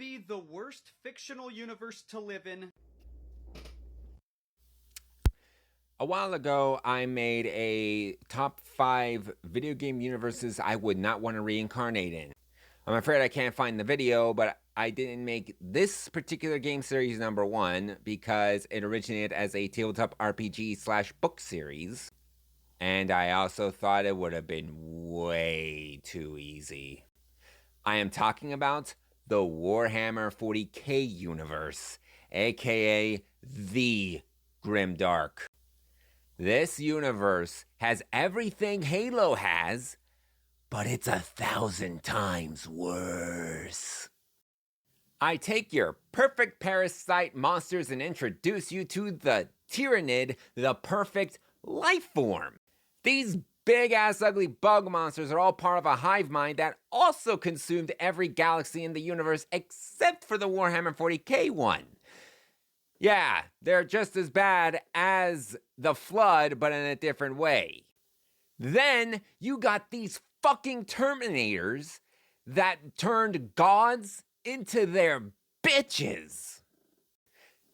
be the worst fictional universe to live in? A while ago, I made a top 5 video game universes I would not want to reincarnate in. I'm afraid I can't find the video, but I didn't make this particular game series number 1 because it originated as a tabletop RPG / book series. And I also thought it would have been way too easy. I am talking about the Warhammer 40k universe, aka the Grimdark. This universe has everything Halo has, but it's 1,000 times worse. I take your perfect parasite monsters and introduce you to the Tyranid, the perfect life form. These big-ass ugly bug monsters are all part of a hive mind that also consumed every galaxy in the universe except for the Warhammer 40k one. Yeah, they're just as bad as the Flood, but in a different way. Then you got these fucking Terminators that turned gods into their bitches.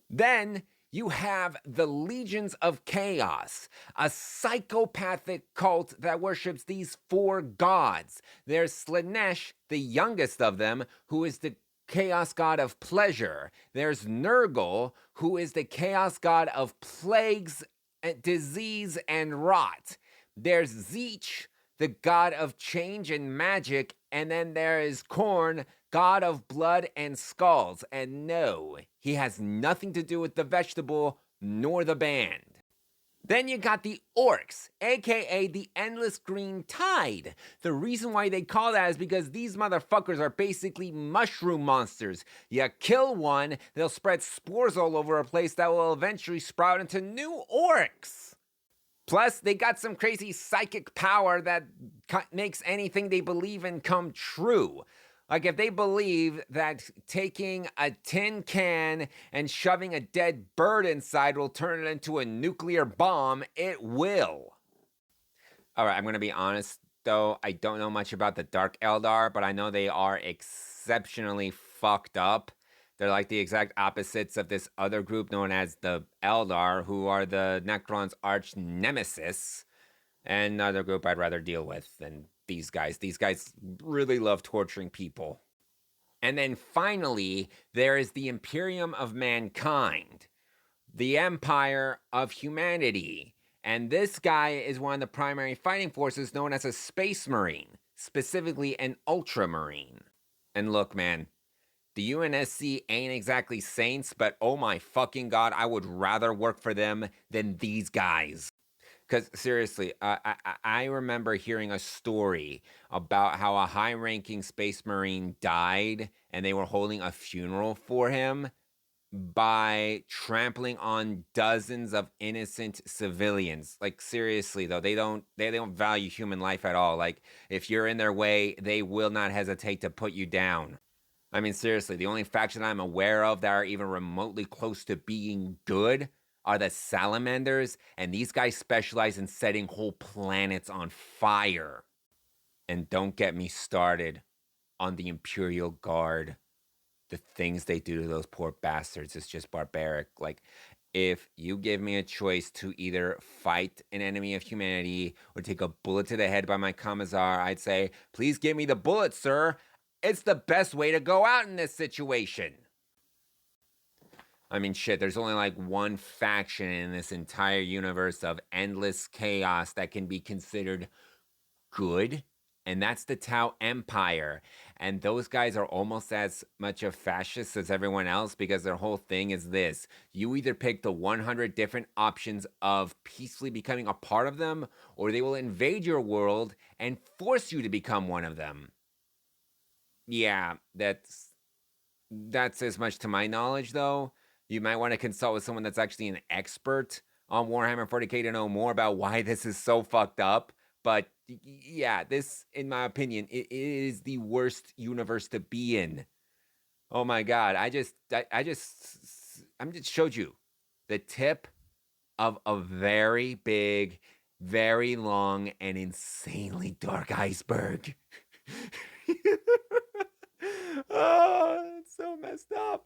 Then you have the Legions of Chaos, a psychopathic cult that worships these 4 gods. There's Slaanesh, the youngest of them, who is the chaos god of pleasure. There's Nurgle, who is the chaos god of plagues, disease, and rot. There's Tzeentch, the god of change and magic, and then there is Khorne, god of blood and skulls. And no, he has nothing to do with the vegetable nor the band. Then you got the Orcs, aka the Endless Green Tide. The reason why they call that is because these motherfuckers are basically mushroom monsters. You kill one, they'll spread spores all over a place that will eventually sprout into new orcs. Plus, they got some crazy psychic power that makes anything they believe in come true. Like if they believe that taking a tin can and shoving a dead bird inside will turn it into a nuclear bomb, it will. Alright, I'm going to be honest though, I don't know much about the Dark Eldar, but I know they are exceptionally fucked up. They're like the exact opposites of this other group known as the Eldar, who are the Necron's arch nemesis. And another group I'd rather deal with than these guys. These guys really love torturing people. And then finally, there is the Imperium of Mankind, the Empire of Humanity. And this guy is one of the primary fighting forces known as a Space Marine, specifically an Ultramarine. And look, man, the UNSC ain't exactly saints, but oh my fucking god, I would rather work for them than these guys. Because seriously, I remember hearing a story about how a high-ranking Space Marine died and they were holding a funeral for him by trampling on dozens of innocent civilians. Like seriously though, they don't value human life at all. Like if you're in their way, they will not hesitate to put you down. I mean seriously, the only faction I'm aware of that are even remotely close to being good are the Salamanders, and these guys specialize in setting whole planets on fire. And don't get me started on the Imperial Guard. The things they do to those poor bastards is just barbaric. Like, if you give me a choice to either fight an enemy of humanity or take a bullet to the head by my Commissar, I'd say, please give me the bullet, sir. It's the best way to go out in this situation. I mean, shit, there's only like one faction in this entire universe of endless chaos that can be considered good, and that's the Tau Empire. And those guys are almost as much of fascists as everyone else because their whole thing is this. You either pick the 100 different options of peacefully becoming a part of them, or they will invade your world and force you to become one of them. Yeah, that's as much to my knowledge, though. You might want to consult with someone that's actually an expert on Warhammer 40k to know more about why this is so fucked up. But yeah, this, in my opinion, it is the worst universe to be in. Oh my god, I just showed you the tip of a very big, very long, and insanely dark iceberg. Oh, it's so messed messed up.